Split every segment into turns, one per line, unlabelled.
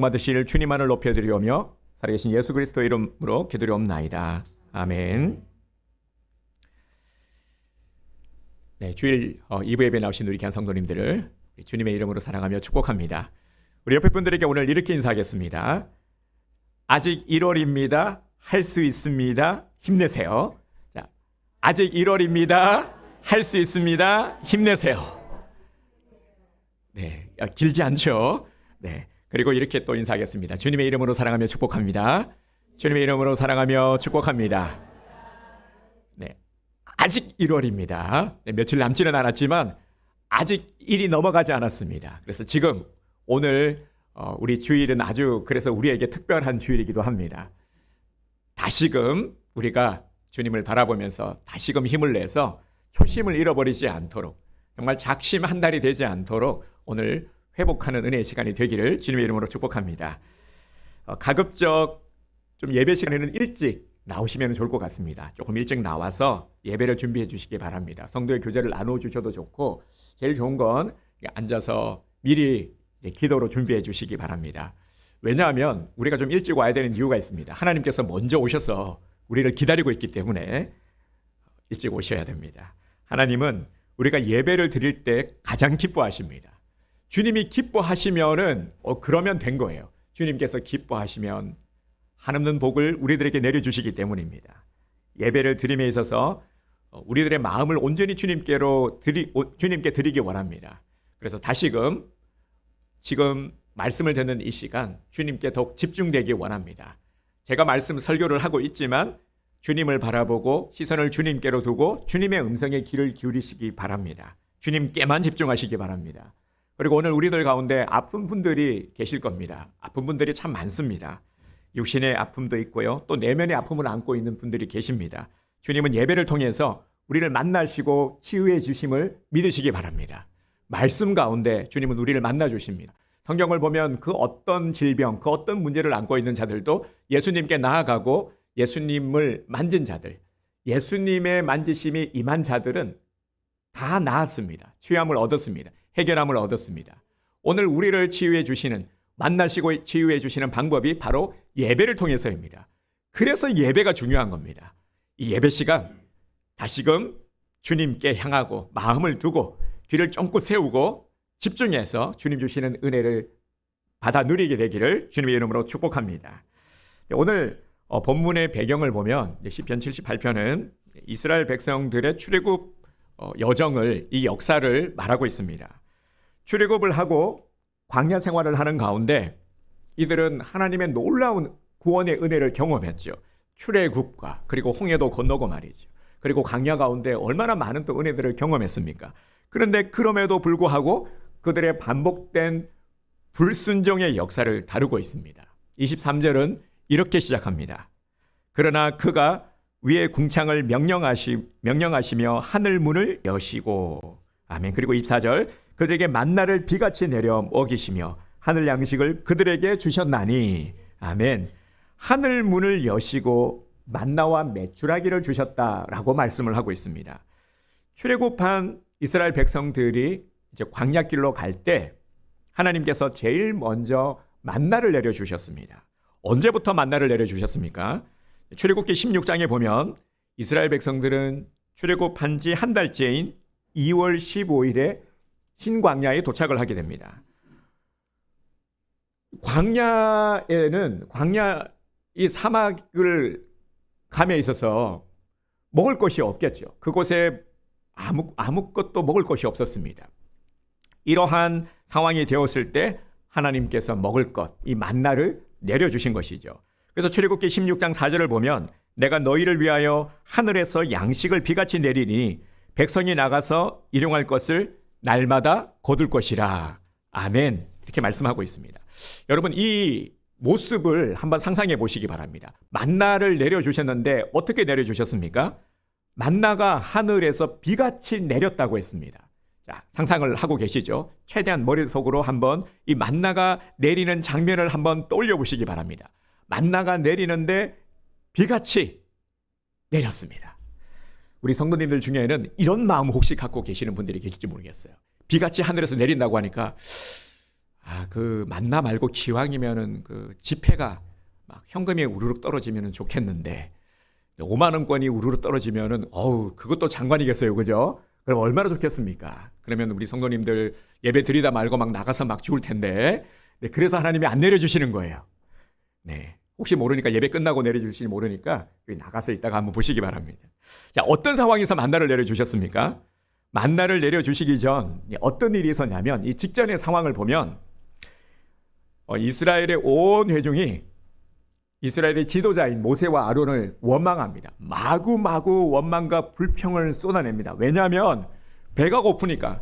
받으실 주님만을 높여드리오며 살아계신 예수 그리스도 이름으로 기도리옵나이다. 아멘. 네, 주일 2부 예배 나오신 우리 귀한 성도님들을 주님의 이름으로 사랑하며 축복합니다. 우리 옆에 분들에게 오늘 이렇게 인사하겠습니다. 아직 1월입니다. 할 수 있습니다. 힘내세요. 자, 아직 1월입니다. 할 수 있습니다. 힘내세요. 네, 길지 않죠? 네. 그리고 이렇게 또 인사하겠습니다. 주님의 이름으로 사랑하며 축복합니다. 주님의 이름으로 사랑하며 축복합니다. 네, 아직 1월입니다. 네, 며칠 남지는 않았지만 아직 일이 넘어가지 않았습니다. 그래서 지금 오늘 우리 주일은 아주 그래서 우리에게 특별한 주일이기도 합니다. 다시금 우리가 주님을 바라보면서 다시금 힘을 내서 초심을 잃어버리지 않도록 정말 작심 한 달이 되지 않도록 오늘 회복하는 은혜의 시간이 되기를 주님의 이름으로 축복합니다. 가급적 좀 예배 시간에는 일찍 나오시면 좋을 것 같습니다. 조금 일찍 나와서 예배를 준비해 주시기 바랍니다. 성도의 교제를 나눠 주셔도 좋고 제일 좋은 건 앉아서 미리 기도로 준비해 주시기 바랍니다. 왜냐하면 우리가 좀 일찍 와야 되는 이유가 있습니다. 하나님께서 먼저 오셔서 우리를 기다리고 있기 때문에 일찍 오셔야 됩니다. 하나님은 우리가 예배를 드릴 때 가장 기뻐하십니다. 주님이 기뻐하시면은 그러면 된 거예요. 주님께서 기뻐하시면 한없는 복을 우리들에게 내려주시기 때문입니다. 예배를 드림에 있어서 우리들의 마음을 온전히 주님께 드리기 원합니다. 그래서 다시금 지금 말씀을 듣는 이 시간 주님께 더욱 집중되기 원합니다. 제가 말씀 설교를 하고 있지만 주님을 바라보고 시선을 주님께로 두고 주님의 음성에 귀를 기울이시기 바랍니다. 주님께만 집중하시기 바랍니다. 그리고 오늘 우리들 가운데 아픈 분들이 계실 겁니다. 아픈 분들이 참 많습니다. 육신의 아픔도 있고요. 또 내면의 아픔을 안고 있는 분들이 계십니다. 주님은 예배를 통해서 우리를 만나시고 치유해 주심을 믿으시기 바랍니다. 말씀 가운데 주님은 우리를 만나 주십니다. 성경을 보면 그 어떤 질병, 그 어떤 문제를 안고 있는 자들도 예수님께 나아가고 예수님을 만진 자들, 예수님의 만지심이 임한 자들은 다 나았습니다. 치유함을 얻었습니다. 해결함을 얻었습니다. 오늘 우리를 치유해 주시는, 만나시고 치유해 주시는 방법이 바로 예배를 통해서입니다. 그래서 예배가 중요한 겁니다. 이 예배 시간 다시금 주님께 향하고 마음을 두고 귀를 쫑긋 세우고 집중해서 주님 주시는 은혜를 받아 누리게 되기를 주님의 이름으로 축복합니다. 오늘 본문의 배경을 보면 시편 78편은 이스라엘 백성들의 출애굽 여정을, 이 역사를 말하고 있습니다. 출애굽을 하고 광야 생활을 하는 가운데 이들은 하나님의 놀라운 구원의 은혜를 경험했죠. 출애굽과 그리고 홍해도 건너고 말이죠. 그리고 광야 가운데 얼마나 많은 또 은혜들을 경험했습니까? 그런데 그럼에도 불구하고 그들의 반복된 불순종의 역사를 다루고 있습니다. 23절은 이렇게 시작합니다. 그러나 그가 위의 궁창을 명령하시며 하늘 문을 여시고, 아멘. 그리고 24절, 그들에게 만나를 비같이 내려 먹이시며 하늘 양식을 그들에게 주셨나니, 아멘. 하늘 문을 여시고 만나와 메추라기를 주셨다라고 말씀을 하고 있습니다. 출애굽한 이스라엘 백성들이 이제 광야길로 갈 때 하나님께서 제일 먼저 만나를 내려주셨습니다. 언제부터 만나를 내려주셨습니까? 출애굽기 16장에 보면 이스라엘 백성들은 출애굽한 지 한 달째인 2월 15일에 신광야에 도착을 하게 됩니다. 광야에는 이 사막을 감에 있어서 먹을 것이 없겠죠. 그곳에 아무것도 먹을 것이 없었습니다. 이러한 상황이 되었을 때 하나님께서 먹을 것, 이 만나를 내려주신 것이죠. 그래서 출애굽기 16장 4절을 보면 내가 너희를 위하여 하늘에서 양식을 비같이 내리니 백성이 나가서 일용할 것을 날마다 거둘 것이라. 아멘. 이렇게 말씀하고 있습니다. 여러분, 이 모습을 한번 상상해 보시기 바랍니다. 만나를 내려주셨는데 어떻게 내려주셨습니까? 만나가 하늘에서 비같이 내렸다고 했습니다. 자, 상상을 하고 계시죠? 최대한 머릿속으로 한번 이 만나가 내리는 장면을 한번 떠올려 보시기 바랍니다. 만나가 내리는데 비같이 내렸습니다. 우리 성도님들 중에는 이런 마음 혹시 갖고 계시는 분들이 계실지 모르겠어요. 비같이 하늘에서 내린다고 하니까 그 만나 말고 기왕이면은 그 지폐가 막 현금이 우르륵 떨어지면은 좋겠는데 5만 원권이 우르르 떨어지면은 그것도 장관이겠어요, 그죠? 그럼 얼마나 좋겠습니까? 그러면 우리 성도님들 예배 드리다 말고 막 나가서 막 죽을 텐데, 네, 그래서 하나님이 안 내려주시는 거예요. 네, 혹시 모르니까 예배 끝나고 내려주실지 모르니까 나가서 이따가 한번 보시기 바랍니다. 자, 어떤 상황에서 만나를 내려주셨습니까? 만나를 내려주시기 전 어떤 일이 있었냐면 이 직전의 상황을 보면 이스라엘의 온 회중이 이스라엘의 지도자인 모세와 아론을 원망합니다. 마구마구 원망과 불평을 쏟아냅니다. 왜냐하면 배가 고프니까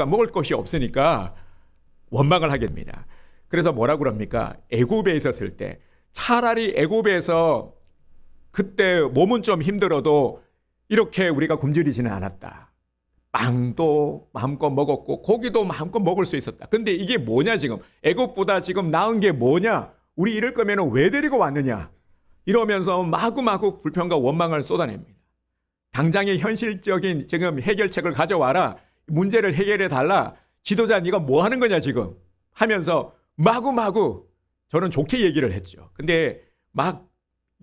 먹을 것이 없으니까 원망을 하게 됩니다. 그래서 뭐라고 그럽니까? 애굽에 있었을 때 차라리 애굽에서 그때 몸은 좀 힘들어도 이렇게 우리가 굶주리지는 않았다. 빵도 마음껏 먹었고 고기도 마음껏 먹을 수 있었다. 근데 이게 뭐냐 지금? 애굽보다 지금 나은 게 뭐냐? 우리 이럴 거면 왜 데리고 왔느냐? 이러면서 마구마구 불평과 원망을 쏟아냅니다. 당장의 현실적인 지금 해결책을 가져와라. 문제를 해결해 달라. 지도자 네가 뭐 하는 거냐 지금? 하면서 마구마구 저는 좋게 얘기를 했죠. 근데 막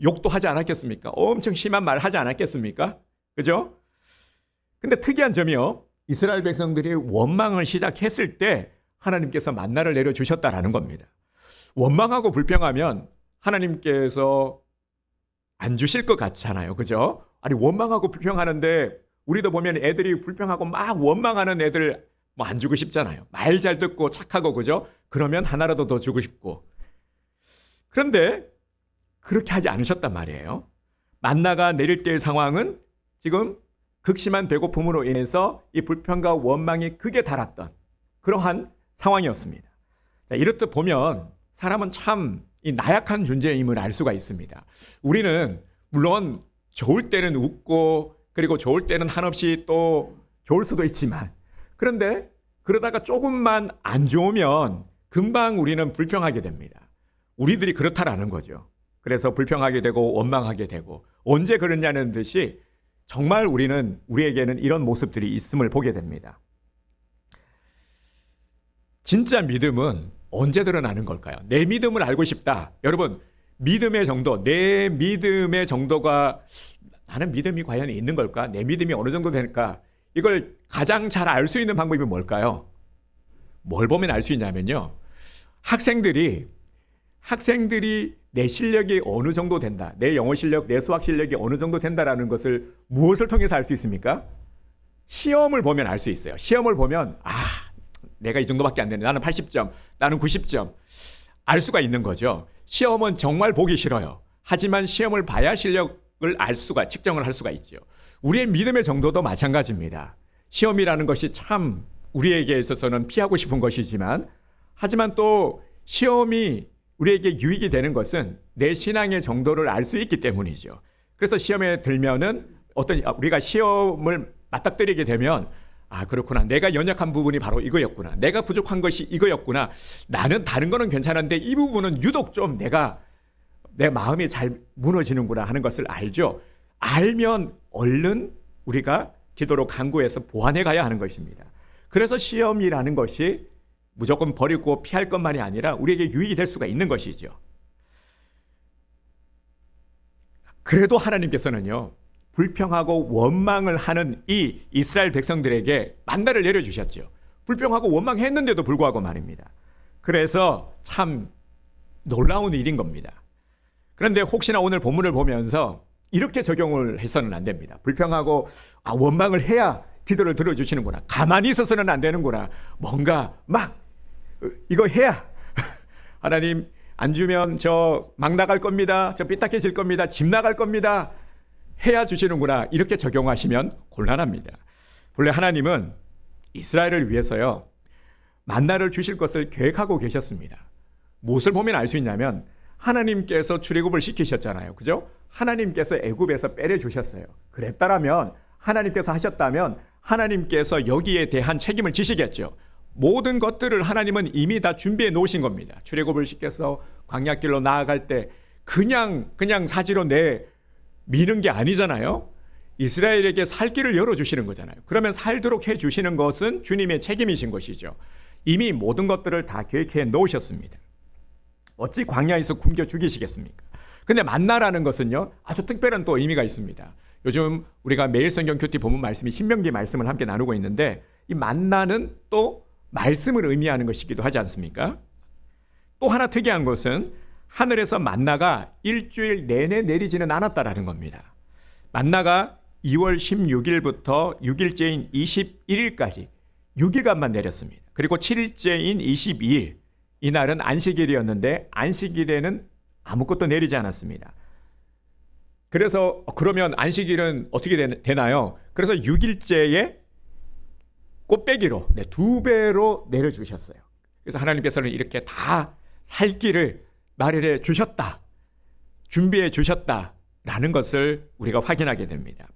욕도 하지 않았겠습니까? 엄청 심한 말 하지 않았겠습니까? 그죠? 근데 특이한 점이요. 이스라엘 백성들이 원망을 시작했을 때 하나님께서 만나를 내려주셨다라는 겁니다. 원망하고 불평하면 하나님께서 안 주실 것 같잖아요. 그죠? 아니, 원망하고 불평하는데 우리도 보면 애들이 불평하고 막 원망하는 애들 뭐 안 주고 싶잖아요. 말 잘 듣고 착하고, 그죠? 그러면 하나라도 더 주고 싶고. 그런데 그렇게 하지 않으셨단 말이에요. 만나가 내릴 때의 상황은 지금 극심한 배고픔으로 인해서 이 불평과 원망이 극에 달았던 그러한 상황이었습니다. 자, 이렇듯 보면 사람은 참 이 나약한 존재임을 알 수가 있습니다. 우리는 물론 좋을 때는 웃고 그리고 좋을 때는 한없이 또 좋을 수도 있지만, 그런데 그러다가 조금만 안 좋으면 금방 우리는 불평하게 됩니다. 우리들이 그렇다라는 거죠. 그래서 불평하게 되고 원망하게 되고, 언제 그러냐는 듯이 정말 우리에게는 이런 모습들이 있음을 보게 됩니다. 진짜 믿음은 언제 드러나는 걸까요? 내 믿음을 알고 싶다. 여러분, 믿음의 정도, 내 믿음의 정도가, 나는 믿음이 과연 있는 걸까? 내 믿음이 어느 정도 될까? 이걸 가장 잘 알 수 있는 방법이 뭘까요? 뭘 보면 알 수 있냐면요. 학생들이 내 실력이 어느 정도 된다. 내 영어 실력, 내 수학 실력이 어느 정도 된다라는 것을 무엇을 통해서 알 수 있습니까? 시험을 보면 알 수 있어요. 시험을 보면 내가 이 정도밖에 안 되네. 나는 80점, 나는 90점. 알 수가 있는 거죠. 시험은 정말 보기 싫어요. 하지만 시험을 봐야 실력을 측정을 할 수가 있죠. 우리의 믿음의 정도도 마찬가지입니다. 시험이라는 것이 참 우리에게 있어서는 피하고 싶은 것이지만, 하지만 또 시험이 우리에게 유익이 되는 것은 내 신앙의 정도를 알 수 있기 때문이죠. 그래서 시험에 들면은 우리가 시험을 맞닥뜨리게 되면 그렇구나. 내가 연약한 부분이 바로 이거였구나. 내가 부족한 것이 이거였구나. 나는 다른 거는 괜찮은데 이 부분은 유독 좀 내 마음이 잘 무너지는구나 하는 것을 알죠. 알면 얼른 우리가 기도로 간구해서 보완해 가야 하는 것입니다. 그래서 시험이라는 것이 무조건 버리고 피할 것만이 아니라 우리에게 유익이 될 수가 있는 것이죠. 그래도 하나님께서는요, 불평하고 원망을 하는 이 이스라엘 백성들에게 만나를 내려주셨죠. 불평하고 원망했는데도 불구하고 말입니다. 그래서 참 놀라운 일인 겁니다. 그런데 혹시나 오늘 본문을 보면서 이렇게 적용을 해서는 안 됩니다. 불평하고 원망을 해야 기도를 들어주시는구나. 가만히 있어서는 안 되는구나. 뭔가 막 이거 해야 하나님 안 주면 저 막 나갈 겁니다. 저 삐딱해질 겁니다. 집 나갈 겁니다. 해야 주시는구나. 이렇게 적용하시면 곤란합니다. 본래 하나님은 이스라엘을 위해서요, 만나를 주실 것을 계획하고 계셨습니다. 무엇을 보면 알 수 있냐면 하나님께서 출애굽을 시키셨잖아요. 그죠? 하나님께서 애굽에서 빼내주셨어요. 그랬다라면, 하나님께서 하셨다면 하나님께서 여기에 대한 책임을 지시겠죠. 모든 것들을 하나님은 이미 다 준비해 놓으신 겁니다. 출애굽을 시켜서 광야길로 나아갈 때 그냥 사지로 미는 게 아니잖아요. 이스라엘에게 살 길을 열어주시는 거잖아요. 그러면 살도록 해주시는 것은 주님의 책임이신 것이죠. 이미 모든 것들을 다 계획해 놓으셨습니다. 어찌 광야에서 굶겨 죽이시겠습니까? 근데 만나라는 것은요, 아주 특별한 또 의미가 있습니다. 요즘 우리가 매일 성경 큐티 본문 말씀이 신명기 말씀을 함께 나누고 있는데, 이 만나는 또 말씀을 의미하는 것이기도 하지 않습니까? 또 하나 특이한 것은 하늘에서 만나가 일주일 내내 내리지는 않았다라는 겁니다. 만나가 2월 16일부터 6일째인 21일까지 6일간만 내렸습니다. 그리고 7일째인 22일, 이날은 안식일이었는데 안식일에는 아무것도 내리지 않았습니다. 그래서 그러면 안식일은 어떻게 되나요? 그래서 6일째에 꽃배기로 2배로 내려주셨어요. 그래서 하나님께서는 이렇게 다 살 길을 마련해 주셨다, 준비해 주셨다라는 것을 우리가 확인하게 됩니다.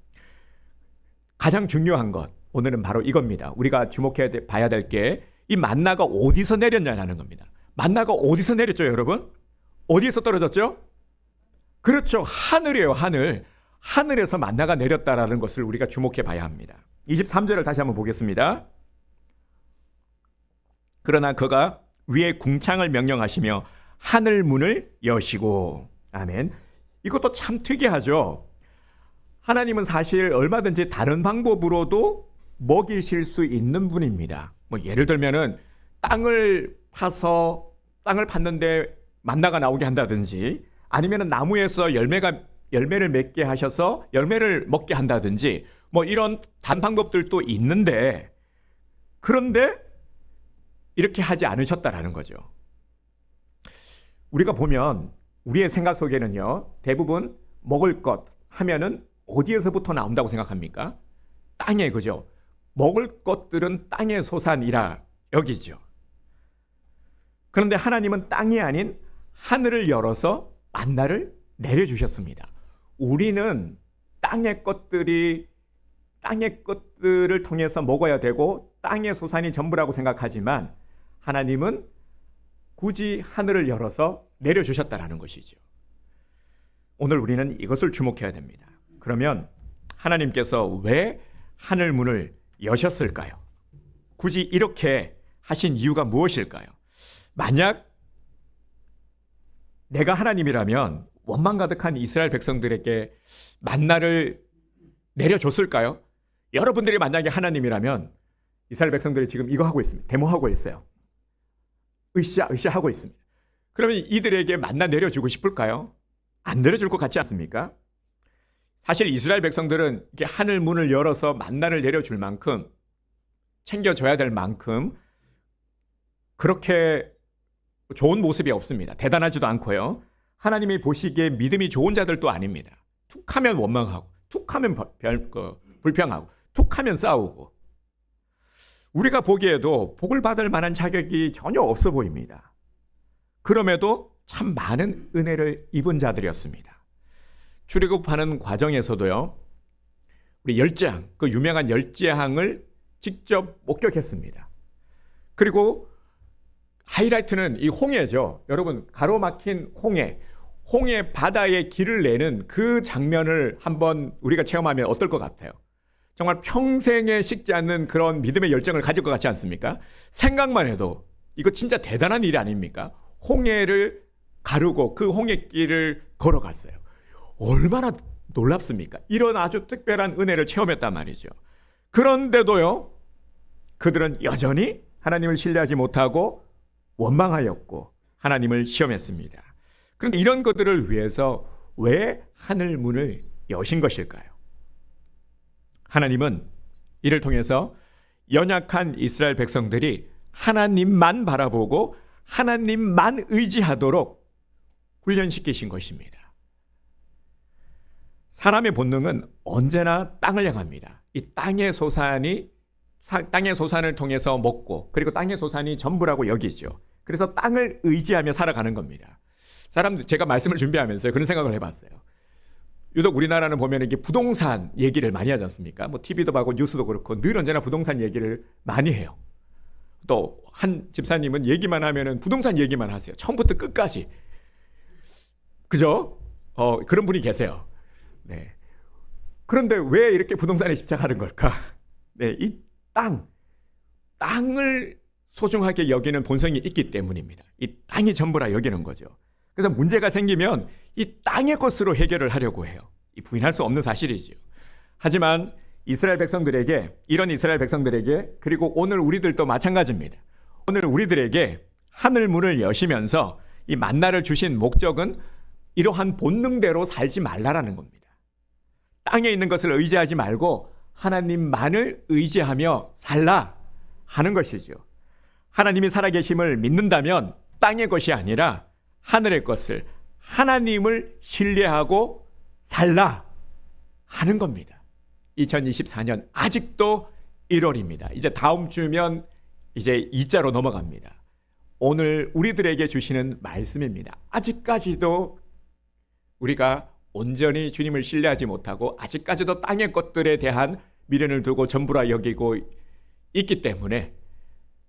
가장 중요한 것, 오늘은 바로 이겁니다. 우리가 주목해 봐야 될 게 이 만나가 어디서 내렸냐라는 겁니다. 만나가 어디서 내렸죠, 여러분? 어디에서 떨어졌죠? 그렇죠, 하늘이에요, 하늘. 하늘에서 만나가 내렸다라는 것을 우리가 주목해 봐야 합니다. 23절을 다시 한번 보겠습니다. 그러나 그가 위에 궁창을 명령하시며 하늘 문을 여시고. 아멘. 이것도 참 특이하죠. 하나님은 사실 얼마든지 다른 방법으로도 먹이실 수 있는 분입니다. 뭐 예를 들면은 땅을 파서 땅을 팠는데 만나가 나오게 한다든지, 아니면은 나무에서 열매를 맺게 하셔서 열매를 먹게 한다든지, 뭐 이런 다른 방법들도 있는데, 그런데 이렇게 하지 않으셨다라는 거죠. 우리가 보면 우리의 생각 속에는요, 대부분 먹을 것 하면은 어디에서부터 나온다고 생각합니까? 땅에, 그죠? 먹을 것들은 땅의 소산이라 여기죠. 그런데 하나님은 땅이 아닌 하늘을 열어서 만나를 내려주셨습니다. 우리는 땅의 것들을 통해서 먹어야 되고 땅의 소산이 전부라고 생각하지만, 하나님은 굳이 하늘을 열어서 내려주셨다라는 것이죠. 오늘 우리는 이것을 주목해야 됩니다. 그러면 하나님께서 왜 하늘 문을 여셨을까요? 굳이 이렇게 하신 이유가 무엇일까요? 만약 내가 하나님이라면 원망 가득한 이스라엘 백성들에게 만나를 내려줬을까요? 여러분들이 만약에 하나님이라면 이스라엘 백성들이 지금 이거 하고 있습니다. 데모하고 있어요. 으쌰하고 있습니다. 그러면 이들에게 만나 내려주고 싶을까요? 안 내려줄 것 같지 않습니까? 사실 이스라엘 백성들은 이렇게 하늘 문을 열어서 만나를 내려줄 만큼, 챙겨줘야 될 만큼 그렇게 좋은 모습이 없습니다. 대단하지도 않고요. 하나님이 보시기에 믿음이 좋은 자들도 아닙니다. 툭하면 원망하고, 툭하면 불평하고, 툭하면 싸우고, 우리가 보기에도 복을 받을 만한 자격이 전혀 없어 보입니다. 그럼에도 참 많은 은혜를 입은 자들이었습니다. 출애굽하는 과정에서도요, 우리 열재앙, 그 유명한 열재앙을 직접 목격했습니다. 그리고 하이라이트는 이 홍해죠. 여러분, 가로막힌 홍해 바다에 길을 내는 그 장면을 한번 우리가 체험하면 어떨 것 같아요? 정말 평생에 식지 않는 그런 믿음의 열정을 가질 것 같지 않습니까? 생각만 해도 이거 진짜 대단한 일이 아닙니까? 홍해를 가르고 그 홍해길을 걸어갔어요. 얼마나 놀랍습니까? 이런 아주 특별한 은혜를 체험했단 말이죠. 그런데도요, 그들은 여전히 하나님을 신뢰하지 못하고 원망하였고 하나님을 시험했습니다. 그런데 이런 것들을 위해서 왜 하늘 문을 여신 것일까요? 하나님은 이를 통해서 연약한 이스라엘 백성들이 하나님만 바라보고 하나님만 의지하도록 훈련시키신 것입니다. 사람의 본능은 언제나 땅을 향합니다. 이 땅의 소산을 통해서 먹고, 그리고 땅의 소산이 전부라고 여기죠. 그래서 땅을 의지하며 살아가는 겁니다. 사람들, 제가 말씀을 준비하면서 그런 생각을 해봤어요. 유독 우리나라는 보면 이게 부동산 얘기를 많이 하지 않습니까? 뭐 TV도 보고 뉴스도 그렇고 늘 언제나 부동산 얘기를 많이 해요. 또 한 집사님은 얘기만 하면은 부동산 얘기만 하세요. 처음부터 끝까지. 그죠? 그런 분이 계세요. 네. 그런데 왜 이렇게 부동산에 집착하는 걸까? 네, 이 땅을 소중하게 여기는 본성이 있기 때문입니다. 이 땅이 전부라 여기는 거죠. 그래서 문제가 생기면 이 땅의 것으로 해결을 하려고 해요. 이 부인할 수 없는 사실이죠. 하지만 이스라엘 백성들에게, 이런 이스라엘 백성들에게, 그리고 오늘 우리들도 마찬가지입니다. 오늘 우리들에게 하늘 문을 여시면서 이 만나를 주신 목적은 이러한 본능대로 살지 말라라는 겁니다. 땅에 있는 것을 의지하지 말고 하나님만을 의지하며 살라 하는 것이죠. 하나님이 살아계심을 믿는다면 땅의 것이 아니라 하늘의 것을, 하나님을 신뢰하고 살라 하는 겁니다. 2024년 아직도 1월입니다. 이제 다음 주면 이제 2자로 넘어갑니다. 오늘 우리들에게 주시는 말씀입니다. 아직까지도 우리가 온전히 주님을 신뢰하지 못하고 아직까지도 땅의 것들에 대한 미련을 두고 전부라 여기고 있기 때문에,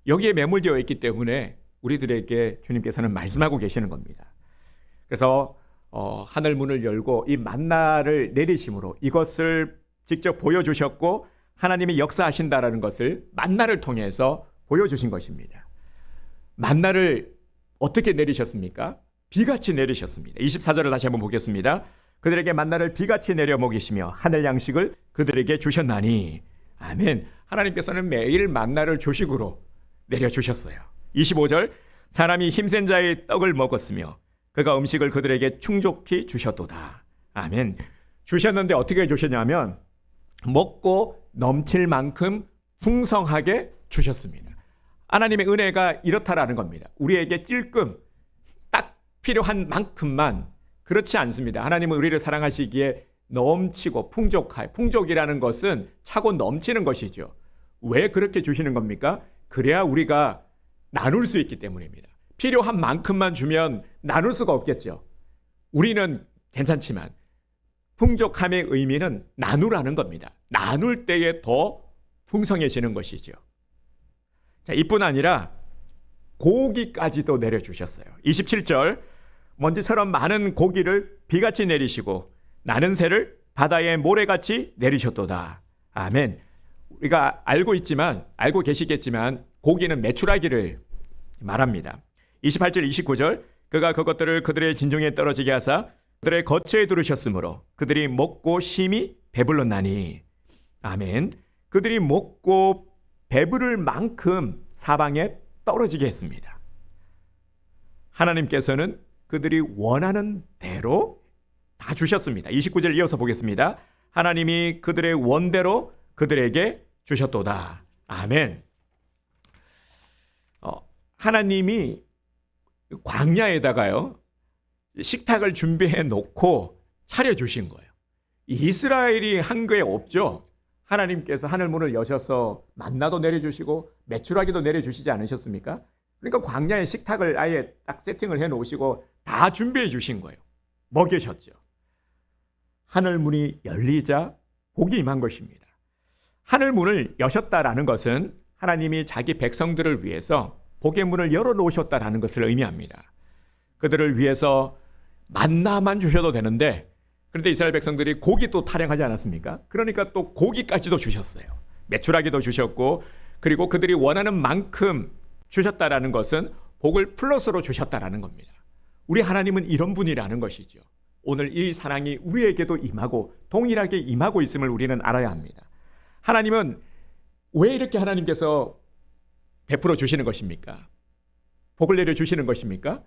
여기에 매몰되어 있기 때문에 우리들에게 주님께서는 말씀하고 계시는 겁니다. 그래서 하늘 문을 열고 이 만나를 내리심으로 이것을 직접 보여주셨고 하나님이 역사하신다라는 것을 만나를 통해서 보여주신 것입니다. 만나를 어떻게 내리셨습니까? 비같이 내리셨습니다. 24절을 다시 한번 보겠습니다. 그들에게 만나를 비같이 내려 먹이시며 하늘 양식을 그들에게 주셨나니. 아멘. 하나님께서는 매일 만나를 조식으로 내려주셨어요. 25절, 사람이 힘센 자의 떡을 먹었으며 그가 음식을 그들에게 충족히 주셨도다. 아멘. 주셨는데 어떻게 주셨냐면 먹고 넘칠 만큼 풍성하게 주셨습니다. 하나님의 은혜가 이렇다라는 겁니다. 우리에게 찔끔 딱 필요한 만큼만, 그렇지 않습니다. 하나님은 우리를 사랑하시기에 넘치고 풍족하여, 풍족이라는 것은 차고 넘치는 것이죠. 왜 그렇게 주시는 겁니까? 그래야 우리가 나눌 수 있기 때문입니다. 필요한 만큼만 주면 나눌 수가 없겠죠. 우리는 괜찮지만 풍족함의 의미는 나누라는 겁니다. 나눌 때에 더 풍성해지는 것이죠. 자, 이뿐 아니라 고기까지도 내려주셨어요. 27절, 먼지처럼 많은 고기를 비같이 내리시고 나는 새를 바다의 모래같이 내리셨도다. 아멘. 우리가 알고 계시겠지만 고기는 메추라기를 말합니다. 28절 29절, 그가 그것들을 그들의 진중에 떨어지게 하사 그들의 거처에 두르셨으므로 그들이 먹고 심히 배불렀나니. 아멘. 그들이 먹고 배부를 만큼 사방에 떨어지게 했습니다. 하나님께서는 그들이 원하는 대로 다 주셨습니다. 29절 이어서 보겠습니다. 하나님이 그들의 원대로 그들에게 주셨도다. 아멘. 하나님이 광야에다가요 식탁을 준비해 놓고 차려주신 거예요. 이스라엘이 한 게 없죠. 하나님께서 하늘 문을 여셔서 만나도 내려주시고 메추라기도 내려주시지 않으셨습니까? 그러니까 광야에 식탁을 아예 딱 세팅을 해 놓으시고 다 준비해 주신 거예요. 먹이셨죠. 하늘 문이 열리자 복이 임한 것입니다. 하늘 문을 여셨다라는 것은 하나님이 자기 백성들을 위해서 복의 문을 열어놓으셨다라는 것을 의미합니다. 그들을 위해서 만나만 주셔도 되는데, 그런데 이스라엘 백성들이 고기도 타령하지 않았습니까? 그러니까 또 고기까지도 주셨어요. 메추라기도 주셨고, 그리고 그들이 원하는 만큼 주셨다라는 것은 복을 플러스로 주셨다라는 겁니다. 우리 하나님은 이런 분이라는 것이죠. 오늘 이 사랑이 우리에게도 임하고 동일하게 임하고 있음을 우리는 알아야 합니다. 하나님은 왜 이렇게 하나님께서 베풀어 주시는 것입니까? 복을 내려 주시는 것입니까?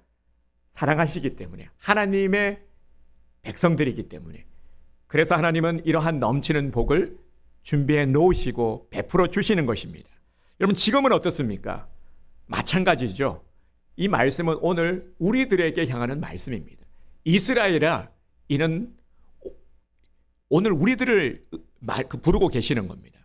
사랑하시기 때문에, 하나님의 백성들이기 때문에. 그래서 하나님은 이러한 넘치는 복을 준비해 놓으시고 베풀어 주시는 것입니다. 여러분, 지금은 어떻습니까? 마찬가지죠. 이 말씀은 오늘 우리들에게 향하는 말씀입니다. 이스라엘아, 이는 오늘 우리들을 부르고 계시는 겁니다.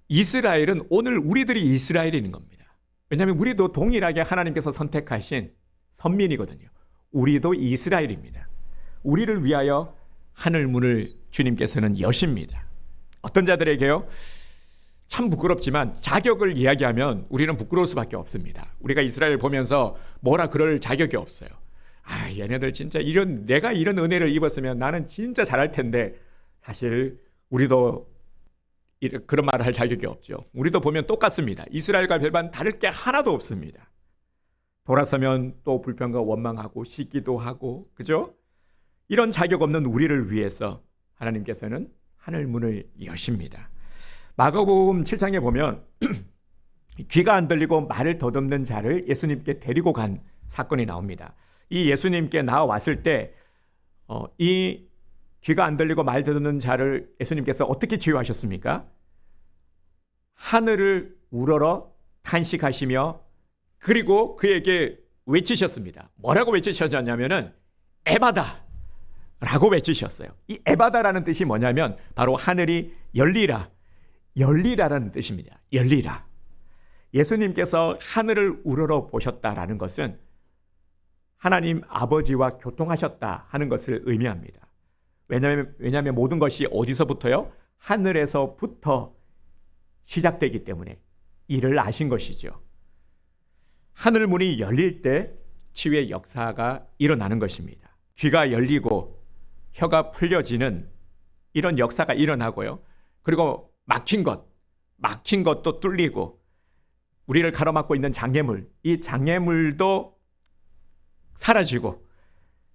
이스라엘은 오늘 우리들이 이스라엘인 겁니다. 왜냐하면 우리도 동일하게 하나님께서 선택하신 선민이거든요. 우리도 이스라엘입니다. 우리를 위하여 하늘 문을 주님께서는 여십니다. 어떤 자들에게요? 참 부끄럽지만 자격을 이야기하면 우리는 부끄러울 수밖에 없습니다. 우리가 이스라엘 보면서 뭐라 그럴 자격이 없어요. 얘네들 진짜 내가 이런 은혜를 입었으면 나는 진짜 잘할 텐데, 사실 우리도 그런 말을 할 자격이 없죠. 우리도 보면 똑같습니다. 이스라엘과 별반 다를 게 하나도 없습니다. 돌아서면 또 불평과 원망하고 시기도 하고, 그죠? 이런 자격 없는 우리를 위해서 하나님께서는 하늘 문을 여십니다. 마가복음 7장에 보면 귀가 안 들리고 말을 더듬는 자를 예수님께 데리고 간 사건이 나옵니다. 이 예수님께 나와왔을 때 이 귀가 안 들리고 말 더듬는 자를 예수님께서 어떻게 치유하셨습니까? 하늘을 우러러 탄식하시며 그리고 그에게 외치셨습니다. 뭐라고 외치셨냐면은 에바다 라고 외치셨어요. 이 에바다라는 뜻이 뭐냐면 바로 하늘이 열리라, 열리라라는 뜻입니다. 열리라. 예수님께서 하늘을 우러러 보셨다라는 것은 하나님 아버지와 교통하셨다 하는 것을 의미합니다. 왜냐하면 모든 것이 어디서부터요? 하늘에서부터 시작되기 때문에 이를 아신 것이죠. 하늘 문이 열릴 때 치유의 역사가 일어나는 것입니다. 귀가 열리고 혀가 풀려지는 이런 역사가 일어나고요. 그리고 막힌 것도 뚫리고 우리를 가로막고 있는 장애물, 이 장애물도 사라지고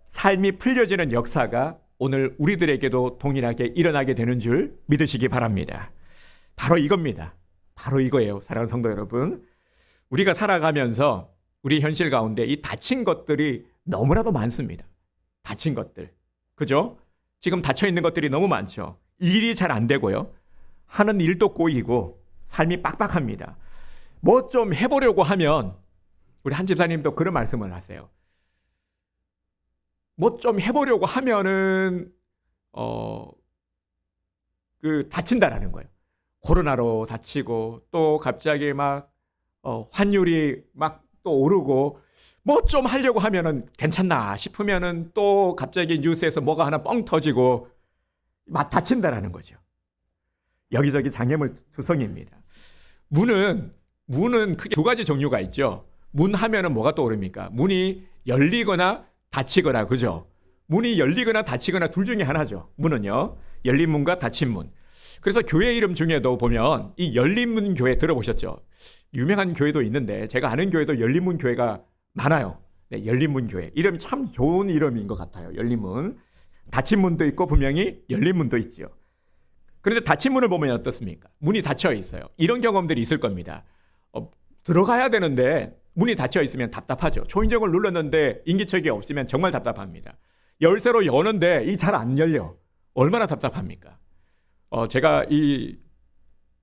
삶이 풀려지는 역사가 오늘 우리들에게도 동일하게 일어나게 되는 줄 믿으시기 바랍니다. 바로 이겁니다. 바로 이거예요. 사랑하는 성도 여러분. 우리가 살아가면서 우리 현실 가운데 이 다친 것들이 너무나도 많습니다. 다친 것들. 그죠? 지금 닫혀 있는 것들이 너무 많죠. 일이 잘 안 되고요. 하는 일도 꼬이고 삶이 빡빡합니다. 뭐 좀 해보려고 하면 우리 한 집사님도 그런 말씀을 하세요. 뭐 좀 해보려고 하면은 다친다라는 거예요. 코로나로 다치고 또 갑자기 막 환율이 막 또 오르고 뭐 좀 하려고 하면은 괜찮나 싶으면은 또 갑자기 뉴스에서 뭐가 하나 뻥 터지고 막 다친다라는 거죠. 여기저기 장애물 투성입니다. 문은 크게 두 가지 종류가 있죠. 문 하면은 뭐가 떠오릅니까? 문이 열리거나 닫히거나, 그죠? 문이 열리거나 닫히거나 둘 중에 하나죠. 문은요. 열린 문과 닫힌 문. 그래서 교회 이름 중에도 보면 이 열린문 교회 들어보셨죠? 유명한 교회도 있는데 제가 아는 교회도 열린문 교회가 많아요. 네, 열린문 교회. 이름이 참 좋은 이름인 것 같아요. 열린문. 닫힌 문도 있고 분명히 열린 문도 있죠. 그런데 닫힌 문을 보면 어떻습니까? 문이 닫혀 있어요. 이런 경험들이 있을 겁니다. 들어가야 되는데 문이 닫혀 있으면 답답하죠. 초인종을 눌렀는데 인기척이 없으면 정말 답답합니다. 열쇠로 여는데 이 잘 안 열려. 얼마나 답답합니까? 제가 이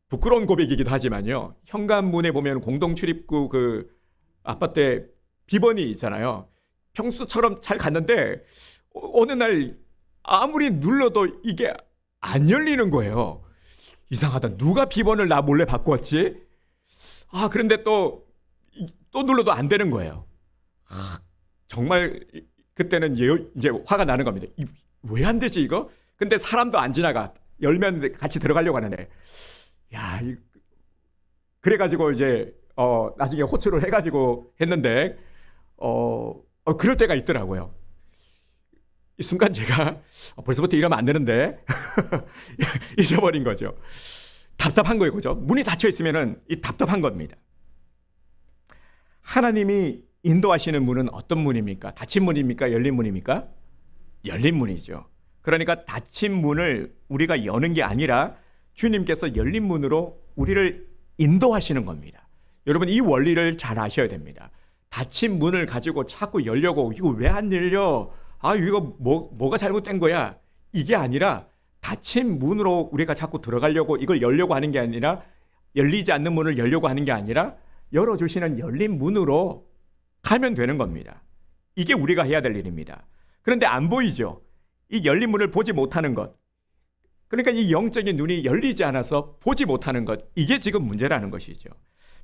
부끄러운 고백이기도 하지만요. 현관문에 보면 공동출입구 그 아파트에 비번이 있잖아요. 평소처럼 잘 갔는데 어느 날 아무리 눌러도 이게 안 열리는 거예요. 이상하다. 누가 비번을 나 몰래 바꿨지? 그런데 또 눌러도 안 되는 거예요. 정말 그때는 이제 화가 나는 겁니다. 왜 안 되지 이거? 근데 사람도 안 지나가. 열면 같이 들어가려고 하는데, 그래가지고 이제 나중에 호출을 해가지고 했는데 그럴 때가 있더라고요. 이 순간 제가 벌써부터 이러면 안 되는데 잊어버린 거죠. 답답한 거예요, 그죠? 문이 닫혀 있으면은 이 답답한 겁니다. 하나님이 인도하시는 문은 어떤 문입니까? 닫힌 문입니까? 열린 문입니까? 열린 문이죠. 그러니까 닫힌 문을 우리가 여는 게 아니라 주님께서 열린 문으로 우리를 인도하시는 겁니다. 여러분 이 원리를 잘 아셔야 됩니다. 닫힌 문을 가지고 자꾸 열려고 이거 왜 안 열려? 이거 뭐가 잘못된 거야? 이게 아니라 닫힌 문으로 우리가 자꾸 들어가려고 이걸 열려고 하는 게 아니라 열리지 않는 문을 열려고 하는 게 아니라 열어주시는 열린 문으로 가면 되는 겁니다. 이게 우리가 해야 될 일입니다. 그런데 안 보이죠? 이 열린 문을 보지 못하는 것. 그러니까 이 영적인 눈이 열리지 않아서 보지 못하는 것. 이게 지금 문제라는 것이죠.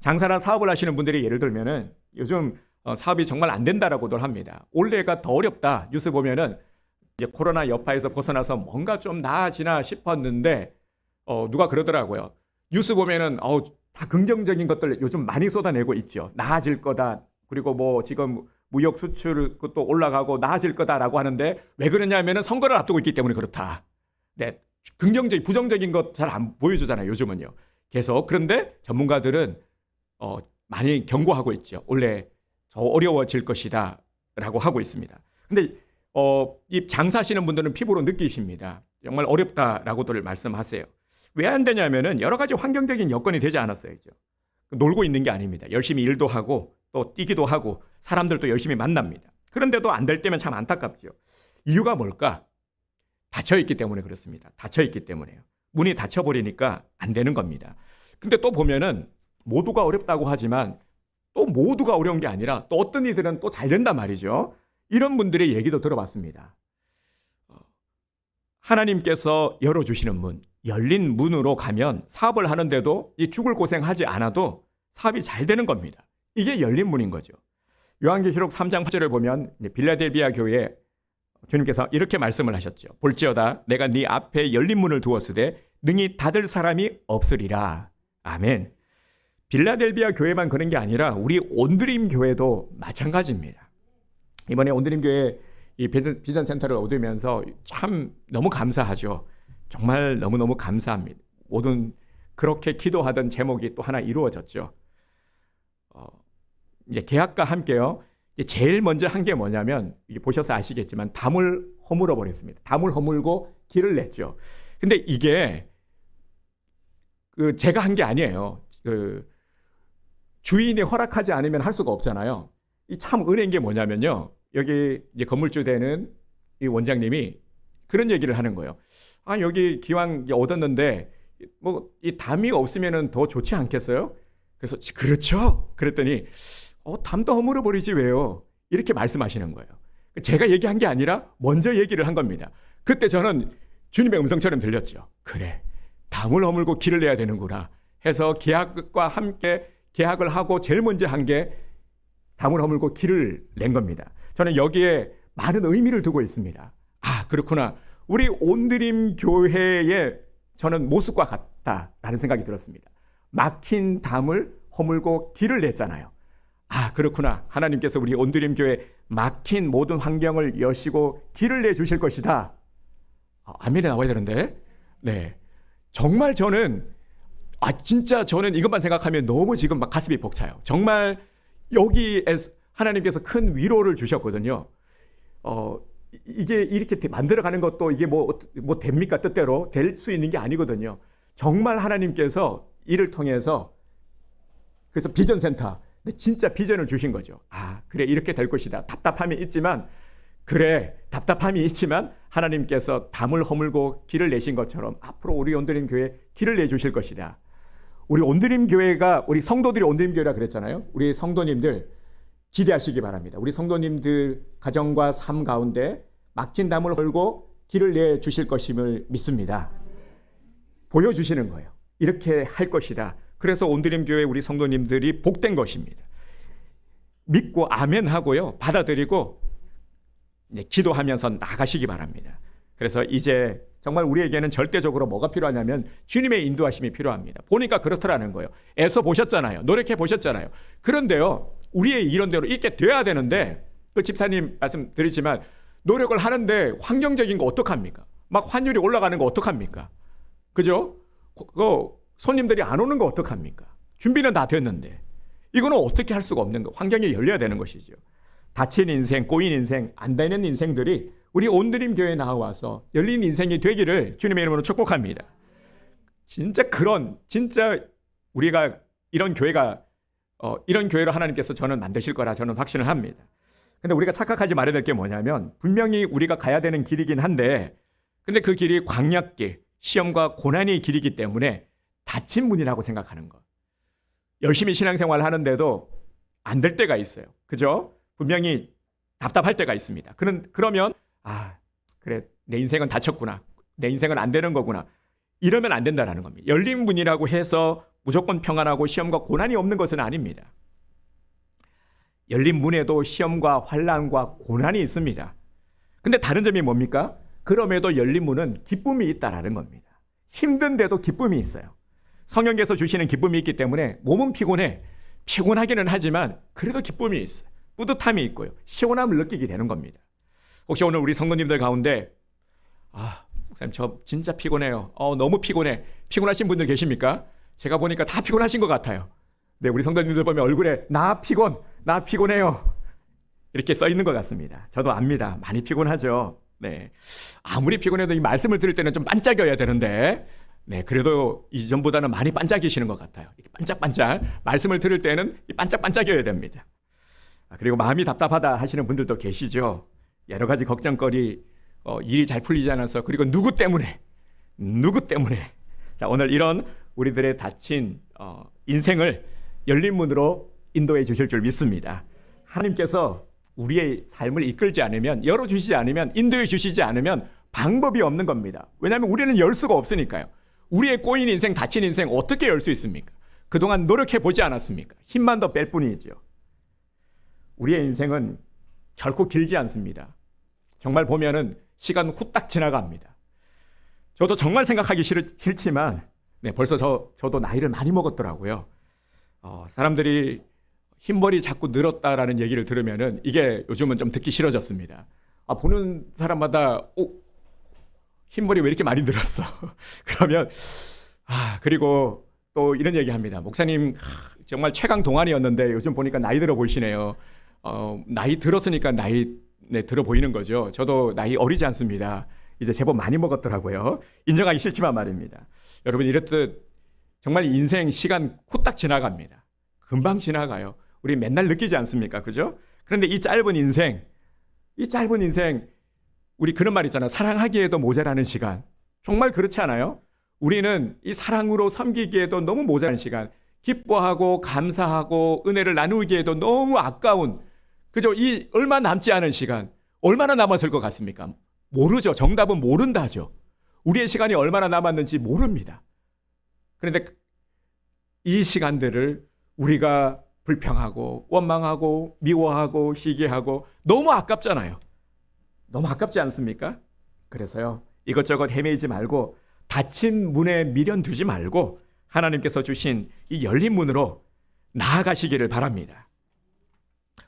장사나 사업을 하시는 분들이 예를 들면은 요즘 사업이 정말 안 된다라고들 합니다. 올해가 더 어렵다. 뉴스 보면은 이제 코로나 여파에서 벗어나서 뭔가 좀 나아지나 싶었는데 누가 그러더라고요. 뉴스 보면은 다 긍정적인 것들 요즘 많이 쏟아내고 있죠. 나아질 거다. 그리고 뭐 지금 무역 수출 그것도 올라가고 나아질 거다라고 하는데 왜 그러냐면은 선거를 앞두고 있기 때문에 그렇다. 네, 긍정적인, 부정적인 것 잘 안 보여주잖아요, 요즘은요. 계속. 그런데 전문가들은 많이 경고하고 있죠. 원래 더 어려워질 것이다 라고 하고 있습니다. 근데 이 장사하시는 분들은 피부로 느끼십니다. 정말 어렵다라고들 말씀하세요. 왜 안 되냐면은 여러 가지 환경적인 여건이 되지 않았어야죠. 놀고 있는 게 아닙니다. 열심히 일도 하고 또 뛰기도 하고 사람들도 열심히 만납니다. 그런데도 안 될 때면 참 안타깝죠. 이유가 뭘까? 닫혀있기 때문에 그렇습니다. 닫혀있기 때문에요. 문이 닫혀버리니까 안 되는 겁니다. 근데 또 보면은 모두가 어렵다고 하지만 또 모두가 어려운 게 아니라 또 어떤 이들은 또 잘 된단 말이죠. 이런 분들의 얘기도 들어봤습니다. 하나님께서 열어주시는 문, 열린 문으로 가면 사업을 하는데도 이 죽을 고생하지 않아도 사업이 잘 되는 겁니다. 이게 열린 문인 거죠. 요한계시록 3장 8절을 보면 빌라델비아 교회에 주님께서 이렇게 말씀을 하셨죠. 볼지어다 내가 네 앞에 열린 문을 두었으되 능히 닫을 사람이 없으리라. 아멘. 빌라델비아 교회만 그런 게 아니라 우리 온드림 교회도 마찬가지입니다. 이번에 온드림 교회 이 비전 센터를 얻으면서 참 너무 감사하죠. 정말 너무너무 감사합니다. 모든 그렇게 기도하던 제목이 또 하나 이루어졌죠. 이제 계약과 함께요. 제일 먼저 한 게 뭐냐면 이게 보셔서 아시겠지만 담을 허물어 버렸습니다. 담을 허물고 길을 냈죠. 근데 이게 제가 한 게 아니에요. 주인이 허락하지 않으면 할 수가 없잖아요. 이 참 은혜인 게 뭐냐면요. 여기 이제 건물주 되는 이 원장님이 그런 얘기를 하는 거예요. 아, 여기 기왕 얻었는데 뭐 이 담이 없으면은 더 좋지 않겠어요? 그래서 그렇죠. 그랬더니 담도 허물어 버리지 왜요? 이렇게 말씀하시는 거예요. 제가 얘기한 게 아니라 먼저 얘기를 한 겁니다. 그때 저는 주님의 음성처럼 들렸죠. 그래, 담을 허물고 길을 내야 되는구나 해서 계약과 함께 계약을 하고 제일 먼저 한 게 담을 허물고 길을 낸 겁니다. 저는 여기에 많은 의미를 두고 있습니다. 아, 그렇구나. 우리 온드림 교회의 저는 모습과 같다라는 생각이 들었습니다. 막힌 담을 허물고 길을 냈잖아요. 아, 그렇구나. 하나님께서 우리 온드림 교회 막힌 모든 환경을 여시고 길을 내주실 것이다. 아멘이 나와야 되는데. 네. 정말 저는 진짜 저는 이것만 생각하면 너무 지금 막 가슴이 벅차요. 정말 여기에 하나님께서 큰 위로를 주셨거든요. 이게 이렇게 만들어가는 것도 이게 뭐 됩니까? 뜻대로 될 수 있는 게 아니거든요. 정말 하나님께서 이를 통해서 그래서 비전센터 진짜 비전을 주신 거죠. 아, 그래, 이렇게 될 것이다. 답답함이 있지만 하나님께서 담을 허물고 길을 내신 것처럼 앞으로 우리 온드림 교회 길을 내주실 것이다. 우리 온드림 교회가 우리 성도들이 온드림 교회라 그랬잖아요. 우리 성도님들 기대하시기 바랍니다. 우리 성도님들 가정과 삶 가운데 막힌 담을 헐고 길을 내주실 것임을 믿습니다. 보여주시는 거예요. 이렇게 할 것이다. 그래서 온드림 교회 우리 성도님들이 복된 것입니다. 믿고 아멘 하고요. 받아들이고 기도하면서 나가시기 바랍니다. 그래서 이제 정말 우리에게는 절대적으로 뭐가 필요하냐면 주님의 인도하심이 필요합니다. 보니까 그렇더라는 거예요. 애써 보셨잖아요. 노력해 보셨잖아요. 그런데요, 우리의 이론대로 이렇게 돼야 되는데 그 집사님 말씀드리지만 노력을 하는데 환경적인 거 어떡합니까? 막 환율이 올라가는 거 어떡합니까? 그죠? 손님들이 안 오는 거 어떡합니까? 준비는 다 됐는데 이거는 어떻게 할 수가 없는 거. 환경이 열려야 되는 것이죠. 닫힌 인생, 꼬인 인생, 안 되는 인생들이 우리 온드림 교회에 나와서 열린 인생이 되기를 주님의 이름으로 축복합니다. 진짜 우리가 이런 교회가 이런 교회로 하나님께서 저는 만드실 거라 저는 확신을 합니다. 근데 우리가 착각하지 말아야 될 게 뭐냐면 분명히 우리가 가야 되는 길이긴 한데 근데 그 길이 광약길, 시험과 고난의 길이기 때문에 닫힌 문이라고 생각하는 것. 열심히 신앙생활을 하는데도 안 될 때가 있어요. 그죠? 분명히 답답할 때가 있습니다. 그러면 그래, 내 인생은 닫혔구나. 내 인생은 안 되는 거구나. 이러면 안 된다라는 겁니다. 열린 문이라고 해서 무조건 평안하고 시험과 고난이 없는 것은 아닙니다. 열린 문에도 시험과 환난과 고난이 있습니다. 근데 다른 점이 뭡니까? 그럼에도 열린 문은 기쁨이 있다라는 겁니다. 힘든데도 기쁨이 있어요. 성령께서 주시는 기쁨이 있기 때문에 몸은 피곤하기는 하지만 그래도 기쁨이 있어요. 뿌듯함이 있고요. 시원함을 느끼게 되는 겁니다. 혹시 오늘 우리 성도님들 가운데 목사님 저 진짜 피곤해요. 너무 피곤해. 피곤하신 분들 계십니까? 제가 보니까 다 피곤하신 것 같아요. 네, 우리 성도님들 보면 얼굴에 나 피곤해요. 이렇게 써 있는 것 같습니다. 저도 압니다. 많이 피곤하죠. 네, 아무리 피곤해도 이 말씀을 들을 때는 좀 반짝여야 되는데, 네, 그래도 이전보다는 많이 반짝이시는 것 같아요. 이렇게 반짝반짝 말씀을 들을 때는 반짝반짝여야 됩니다. 그리고 마음이 답답하다 하시는 분들도 계시죠. 여러 가지 걱정거리, 일이 잘 풀리지 않아서, 그리고 누구 때문에. 자, 오늘 이런 우리들의 닫힌 인생을 열린 문으로 인도해 주실 줄 믿습니다. 하나님께서 우리의 삶을 이끌지 않으면, 열어주시지 않으면, 인도해 주시지 않으면 방법이 없는 겁니다. 왜냐하면 우리는 열 수가 없으니까요. 우리의 꼬인 인생, 닫힌 인생 어떻게 열 수 있습니까? 그동안 노력해 보지 않았습니까? 힘만 더 뺄 뿐이죠. 우리의 인생은 결코 길지 않습니다. 정말 보면은 시간 후딱 지나갑니다. 저도 정말 생각하기 싫지만, 네, 벌써 저도 나이를 많이 먹었더라고요. 사람들이 흰머리 자꾸 늘었다라는 얘기를 들으면은 이게 요즘은 좀 듣기 싫어졌습니다. 보는 사람마다 흰머리 왜 이렇게 많이 늘었어? 그러면 그리고 또 이런 얘기합니다. 목사님 정말 최강 동안이었는데 요즘 보니까 나이 들어 보이시네요. 나이 들었으니까 나이 들어 보이는 거죠. 저도 나이 어리지 않습니다. 이제 제법 많이 먹었더라고요. 인정하기 싫지만 말입니다. 여러분 이렇듯 정말 인생 시간 후딱 지나갑니다. 금방 지나가요. 우리 맨날 느끼지 않습니까? 그죠? 그런데 이 짧은 인생 우리 그런 말 있잖아요. 사랑하기에도 모자라는 시간. 정말 그렇지 않아요? 우리는 이 사랑으로 섬기기에도 너무 모자란 시간, 기뻐하고 감사하고 은혜를 나누기에도 너무 아까운, 그죠? 이 얼마 남지 않은 시간, 얼마나 남았을 것 같습니까? 모르죠. 정답은 모른다죠. 우리의 시간이 얼마나 남았는지 모릅니다. 그런데 이 시간들을 우리가 불평하고 원망하고 미워하고 시기하고 너무 아깝잖아요. 너무 아깝지 않습니까? 그래서요, 이것저것 헤매지 말고 닫힌 문에 미련 두지 말고 하나님께서 주신 이 열린 문으로 나아가시기를 바랍니다.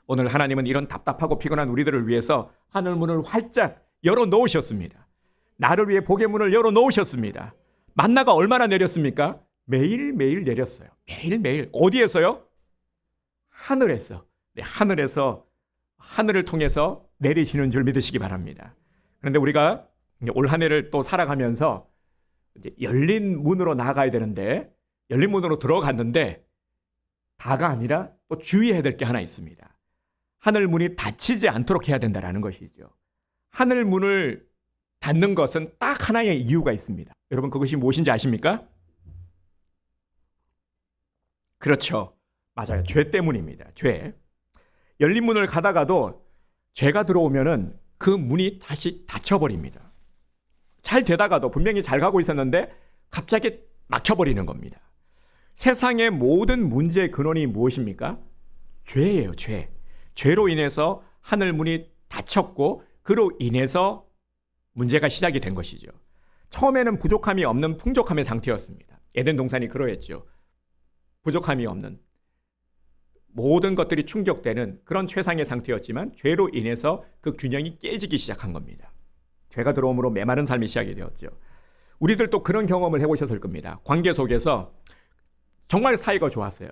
오늘 하나님은 이런 답답하고 피곤한 우리들을 위해서 하늘 문을 활짝 열어 놓으셨습니다. 나를 위해 복의 문을 열어 놓으셨습니다. 만나가 얼마나 내렸습니까? 매일매일 내렸어요. 매일매일. 어디에서요? 하늘에서. 네, 하늘에서, 하늘을 통해서 내리시는 줄 믿으시기 바랍니다. 그런데 우리가 올 한 해를 또 살아가면서 이제 열린 문으로 나아가야 되는데, 열린 문으로 들어갔는데 다가 아니라 또 주의해야 될 게 하나 있습니다. 하늘 문이 닫히지 않도록 해야 된다는 것이죠. 하늘 문을 닫는 것은 딱 하나의 이유가 있습니다. 여러분 그것이 무엇인지 아십니까? 그렇죠. 맞아요. 죄 때문입니다. 죄. 열린 문을 가다가도 죄가 들어오면은 그 문이 다시 닫혀버립니다. 잘 되다가도 분명히 잘 가고 있었는데 갑자기 막혀버리는 겁니다. 세상의 모든 문제의 근원이 무엇입니까? 죄예요. 죄. 죄로 인해서 하늘 문이 닫혔고 그로 인해서 문제가 시작이 된 것이죠. 처음에는 부족함이 없는 풍족함의 상태였습니다. 에덴 동산이 그러했죠. 부족함이 없는, 모든 것들이 충족되는 그런 최상의 상태였지만 죄로 인해서 그 균형이 깨지기 시작한 겁니다. 죄가 들어옴으로 메마른 삶이 시작이 되었죠. 우리들도 그런 경험을 해보셨을 겁니다. 관계 속에서 정말 사이가 좋았어요.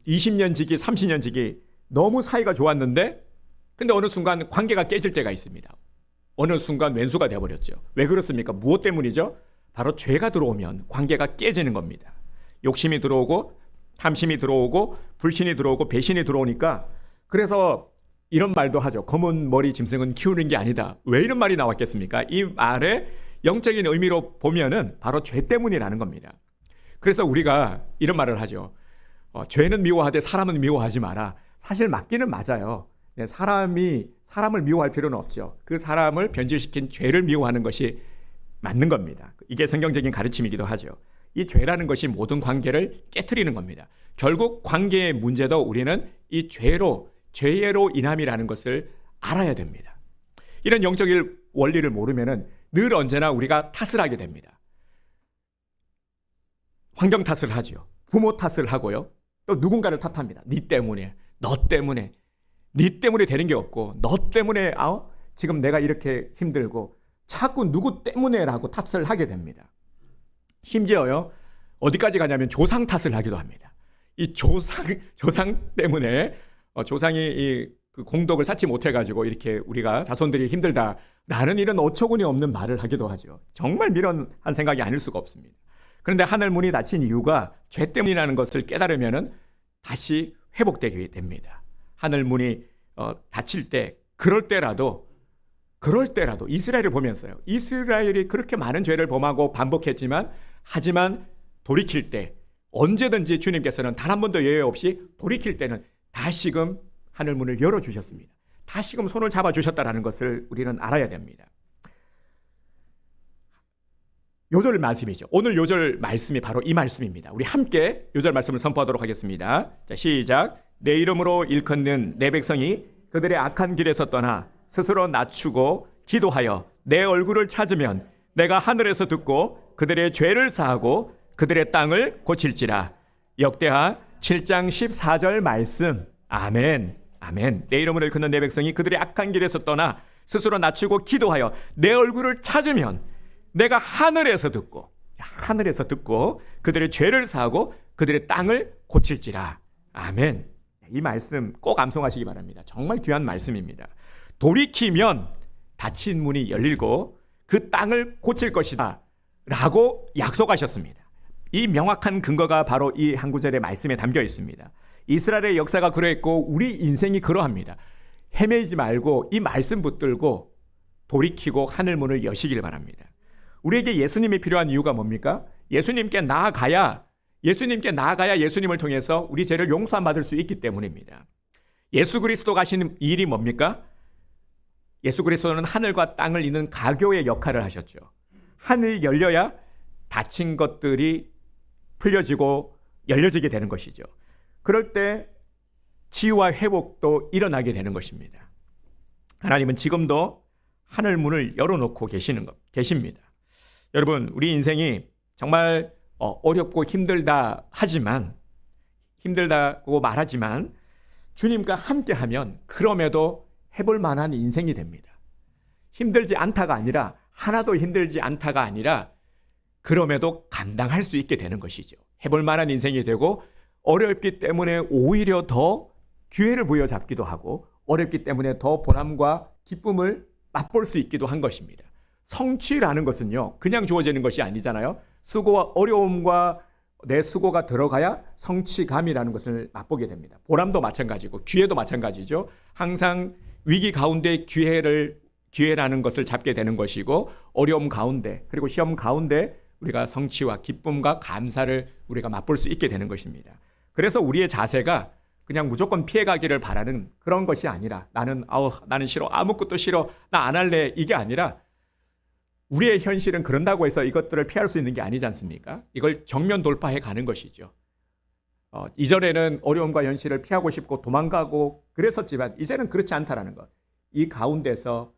20년 지기, 30년 지기 너무 사이가 좋았는데 근데 어느 순간 관계가 깨질 때가 있습니다. 어느 순간 왼수가 되어버렸죠. 왜 그렇습니까? 무엇 때문이죠? 바로 죄가 들어오면 관계가 깨지는 겁니다. 욕심이 들어오고 탐심이 들어오고 불신이 들어오고 배신이 들어오니까, 그래서 이런 말도 하죠. 검은 머리 짐승은 키우는 게 아니다. 왜 이런 말이 나왔겠습니까? 이 말의 영적인 의미로 보면은 바로 죄 때문이라는 겁니다. 그래서 우리가 이런 말을 하죠. 죄는 미워하되 사람은 미워하지 마라. 사실 맞기는 맞아요. 사람이 사람을 미워할 필요는 없죠. 그 사람을 변질시킨 죄를 미워하는 것이 맞는 겁니다. 이게 성경적인 가르침이기도 하죠. 이 죄라는 것이 모든 관계를 깨트리는 겁니다. 결국 관계의 문제도 우리는 이 죄로 인함이라는 것을 알아야 됩니다. 이런 영적 원리를 모르면은 늘 언제나 우리가 탓을 하게 됩니다. 환경 탓을 하죠. 부모 탓을 하고요. 또 누군가를 탓합니다. 네 때문에, 너 때문에, 네 때문에 되는 게 없고 너 때문에 지금 내가 이렇게 힘들고 자꾸 누구 때문에라고 탓을 하게 됩니다. 심지어요, 어디까지 가냐면 조상 탓을 하기도 합니다. 이 조상 때문에 조상이 그 공덕을 쌓지 못해가지고 이렇게 우리가 자손들이 힘들다 라는 이런 어처구니 없는 말을 하기도 하죠. 정말 미련한 생각이 아닐 수가 없습니다. 그런데 하늘 문이 닫힌 이유가 죄 때문이라는 것을 깨달으면은 다시 회복되게 됩니다. 하늘 문이 닫힐 때, 그럴 때라도 이스라엘을 보면서요, 이스라엘이 그렇게 많은 죄를 범하고 반복했지만, 하지만 돌이킬 때 언제든지 주님께서는 단 한 번도 예외 없이 돌이킬 때는 다시금 하늘 문을 열어주셨습니다. 다시금 손을 잡아주셨다는 것을 우리는 알아야 됩니다. 요절 말씀이죠. 오늘 요절 말씀이 바로 이 말씀입니다. 우리 함께 요절 말씀을 선포하도록 하겠습니다. 자, 시작. 내 이름으로 일컫는 내 백성이 그들의 악한 길에서 떠나 스스로 낮추고 기도하여 내 얼굴을 찾으면 내가 하늘에서 듣고 그들의 죄를 사하고 그들의 땅을 고칠지라. 역대하 7장 14절 말씀. 아멘. 아멘. 내 이름으로 일컫는 내 백성이 그들의 악한 길에서 떠나 스스로 낮추고 기도하여 내 얼굴을 찾으면 내가 하늘에서 듣고 그들의 죄를 사하고 그들의 땅을 고칠지라. 아멘. 이 말씀 꼭 암송하시기 바랍니다. 정말 귀한 말씀입니다. 돌이키면 닫힌 문이 열리고 그 땅을 고칠 것이다 라고 약속하셨습니다. 이 명확한 근거가 바로 이 한 구절의 말씀에 담겨 있습니다. 이스라엘의 역사가 그러했고 우리 인생이 그러합니다. 헤매지 말고 이 말씀 붙들고 돌이키고 하늘 문을 여시길 바랍니다. 우리에게 예수님이 필요한 이유가 뭡니까? 예수님께 나아가야 예수님을 통해서 우리 죄를 용서받을 수 있기 때문입니다. 예수 그리스도가 하신 일이 뭡니까? 예수 그리스도는 하늘과 땅을 잇는 가교의 역할을 하셨죠. 하늘이 열려야 닫힌 것들이 풀려지고 열려지게 되는 것이죠. 그럴 때 치유와 회복도 일어나게 되는 것입니다. 하나님은 지금도 하늘 문을 열어놓고 계십니다. 여러분, 우리 인생이 정말 어렵고 힘들다고 말하지만 주님과 함께하면 그럼에도 해볼 만한 인생이 됩니다. 힘들지 않다가 아니라, 하나도 힘들지 않다가 아니라 그럼에도 감당할 수 있게 되는 것이죠. 해볼 만한 인생이 되고, 어렵기 때문에 오히려 더 기회를 부여잡기도 하고, 어렵기 때문에 더 보람과 기쁨을 맛볼 수 있기도 한 것입니다. 성취라는 것은요, 그냥 주어지는 것이 아니잖아요. 수고와 어려움과 내 수고가 들어가야 성취감이라는 것을 맛보게 됩니다. 보람도 마찬가지고 기회도 마찬가지죠. 항상 위기 가운데 기회라는 것을 잡게 되는 것이고, 어려움 가운데 그리고 시험 가운데 우리가 성취와 기쁨과 감사를 우리가 맛볼 수 있게 되는 것입니다. 그래서 우리의 자세가 그냥 무조건 피해가기를 바라는 그런 것이 아니라, 나는 싫어, 아무것도 싫어, 나 안 할래, 이게 아니라 우리의 현실은 그런다고 해서 이것들을 피할 수 있는 게 아니지 않습니까? 이걸 정면 돌파해 가는 것이죠. 이전에는 어려움과 현실을 피하고 싶고 도망가고 그랬었지만 이제는 그렇지 않다라는 것. 이 가운데서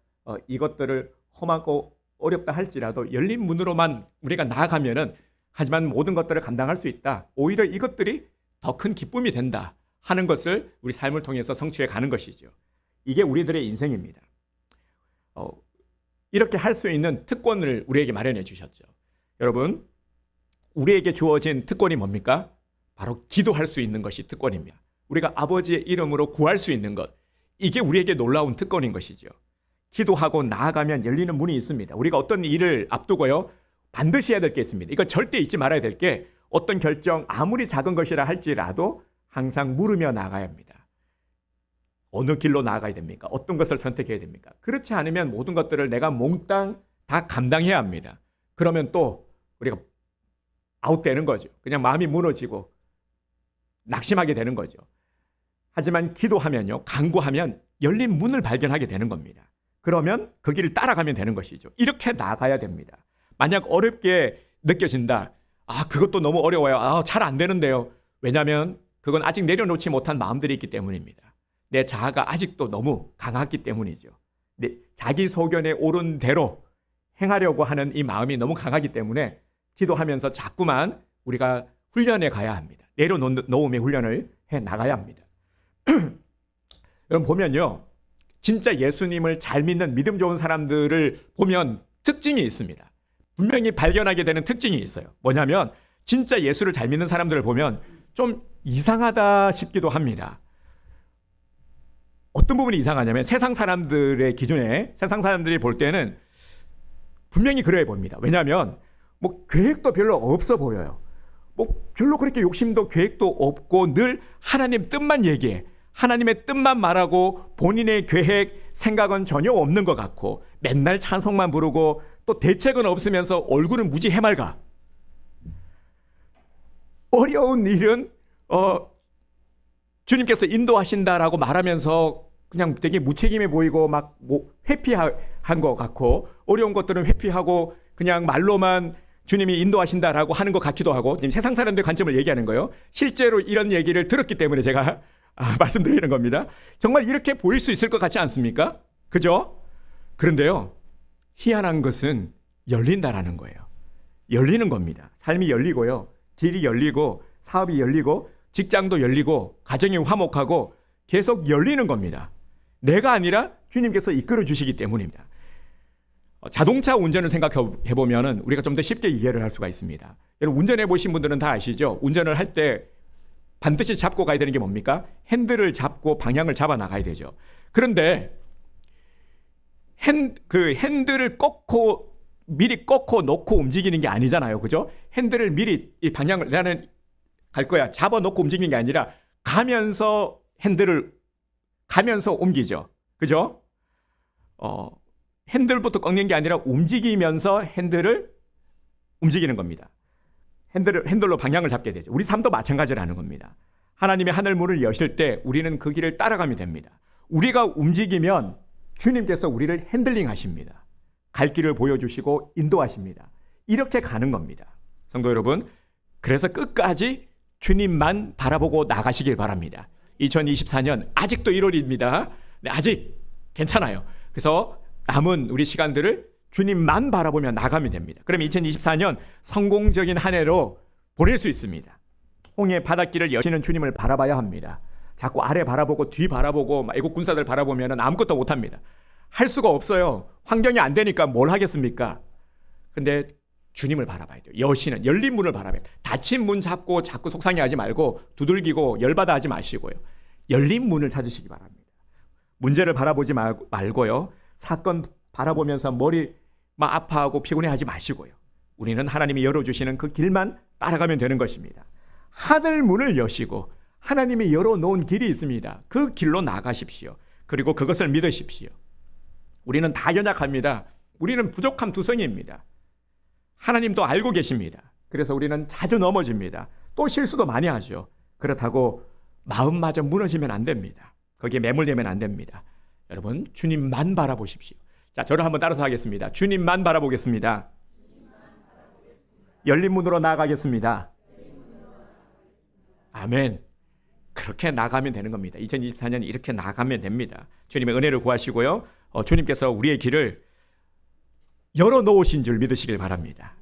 이것들을 험하고 어렵다 할지라도 열린 문으로만 우리가 나아가면은, 하지만 모든 것들을 감당할 수 있다. 오히려 이것들이 더 큰 기쁨이 된다 하는 것을 우리 삶을 통해서 성취해 가는 것이죠. 이게 우리들의 인생입니다. 이렇게 할 수 있는 특권을 우리에게 마련해 주셨죠. 여러분, 우리에게 주어진 특권이 뭡니까? 바로 기도할 수 있는 것이 특권입니다. 우리가 아버지의 이름으로 구할 수 있는 것, 이게 우리에게 놀라운 특권인 것이죠. 기도하고 나아가면 열리는 문이 있습니다. 우리가 어떤 일을 앞두고요, 반드시 해야 될 게 있습니다. 이거 절대 잊지 말아야 될 게, 어떤 결정 아무리 작은 것이라 할지라도 항상 물으며 나아가야 합니다. 어느 길로 나아가야 됩니까? 어떤 것을 선택해야 됩니까? 그렇지 않으면 모든 것들을 내가 몽땅 다 감당해야 합니다. 그러면 또 우리가 아웃되는 거죠. 그냥 마음이 무너지고 낙심하게 되는 거죠. 하지만 기도하면요, 간구하면 열린 문을 발견하게 되는 겁니다. 그러면 그 길을 따라가면 되는 것이죠. 이렇게 나가야 됩니다. 만약 어렵게 느껴진다, 그것도 너무 어려워요, 잘 안 되는데요. 왜냐하면 그건 아직 내려놓지 못한 마음들이 있기 때문입니다. 내 자아가 아직도 너무 강하기 때문이죠. 자기 소견에 옳은 대로 행하려고 하는 이 마음이 너무 강하기 때문에 기도하면서 자꾸만 우리가 훈련해 가야 합니다. 내려놓음의 훈련을 해 나가야 합니다. 여러분 보면요, 진짜 예수님을 잘 믿는 믿음 좋은 사람들을 보면 특징이 있습니다. 분명히 발견하게 되는 특징이 있어요. 뭐냐면 진짜 예수를 잘 믿는 사람들을 보면 좀 이상하다 싶기도 합니다. 어떤 부분이 이상하냐면 세상 사람들의 기준에, 세상 사람들이 볼 때는 분명히 그래 보입니다. 왜냐하면 뭐 계획도 별로 없어 보여요. 뭐 별로 그렇게 욕심도 계획도 없고 늘 하나님 뜻만 얘기해. 하나님의 뜻만 말하고 본인의 계획, 생각은 전혀 없는 것 같고 맨날 찬송만 부르고 또 대책은 없으면서 얼굴은 무지 해맑아. 어려운 일은 주님께서 인도하신다라고 말하면서 그냥 되게 무책임해 보이고 막 뭐 회피한 것 같고 어려운 것들은 회피하고 그냥 말로만 주님이 인도하신다라고 하는 것 같기도 하고 지금 세상 사람들의 관점을 얘기하는 거예요. 실제로 이런 얘기를 들었기 때문에 제가 말씀드리는 겁니다. 정말 이렇게 보일 수 있을 것 같지 않습니까? 그죠? 그런데요, 희한한 것은 열린다라는 거예요. 열리는 겁니다. 삶이 열리고요, 길이 열리고 사업이 열리고 직장도 열리고 가정이 화목하고 계속 열리는 겁니다. 내가 아니라 주님께서 이끌어 주시기 때문입니다. 자동차 운전을 생각해 보면은 우리가 좀 더 쉽게 이해를 할 수가 있습니다. 여러분 운전해 보신 분들은 다 아시죠? 운전을 할 때 반드시 잡고 가야 되는 게 뭡니까? 핸들을 잡고 방향을 잡아 나가야 되죠. 그런데 핸들을 미리 꺾고 놓고 움직이는 게 아니잖아요. 그죠? 핸들을 미리 이 방향을 나는 갈 거야. 잡아 놓고 움직이는 게 아니라 가면서 핸들을 가면서 옮기죠. 그죠? 핸들부터 꺾는 게 아니라 움직이면서 핸들을 움직이는 겁니다. 핸들로 방향을 잡게 되죠. 우리 삶도 마찬가지라는 겁니다. 하나님의 하늘 문을 여실 때 우리는 그 길을 따라가면 됩니다. 우리가 움직이면 주님께서 우리를 핸들링 하십니다. 갈 길을 보여주시고 인도하십니다. 이렇게 가는 겁니다. 성도 여러분, 그래서 끝까지 주님만 바라보고 나가시길 바랍니다. 2024년 아직도 1월입니다. 네, 아직 괜찮아요. 그래서 남은 우리 시간들을 주님만 바라보며 나가면 됩니다. 그럼 2024년 성공적인 한 해로 보낼 수 있습니다. 홍해 바닷길을 여시는 주님을 바라봐야 합니다. 자꾸 아래 바라보고 뒤 바라보고 애국 군사들 바라보면 아무것도 못합니다. 할 수가 없어요. 환경이 안 되니까 뭘 하겠습니까? 근데 주님을 바라봐야 돼요. 여시는 열린 문을 바라봐야 돼요. 닫힌 문 잡고 자꾸 속상해하지 말고 두들기고 열받아 하지 마시고요. 열린 문을 찾으시기 바랍니다. 문제를 바라보지 말고요. 사건 바라보면서 머리 막 아파하고 피곤해하지 마시고요. 우리는 하나님이 열어주시는 그 길만 따라가면 되는 것입니다. 하늘 문을 여시고 하나님이 열어놓은 길이 있습니다. 그 길로 나가십시오. 그리고 그것을 믿으십시오. 우리는 다 연약합니다. 우리는 부족함 두성이입니다. 하나님도 알고 계십니다. 그래서 우리는 자주 넘어집니다. 또 실수도 많이 하죠. 그렇다고 마음마저 무너지면 안 됩니다. 거기에 매몰되면 안 됩니다. 여러분, 주님만 바라보십시오. 자, 저를 한번 따라서 하겠습니다. 주님만 바라보겠습니다. 열린 문으로 나아가겠습니다. 아멘. 그렇게 나가면 되는 겁니다. 2024년 이렇게 나가면 됩니다. 주님의 은혜를 구하시고요. 주님께서 우리의 길을 열어놓으신 줄 믿으시길 바랍니다.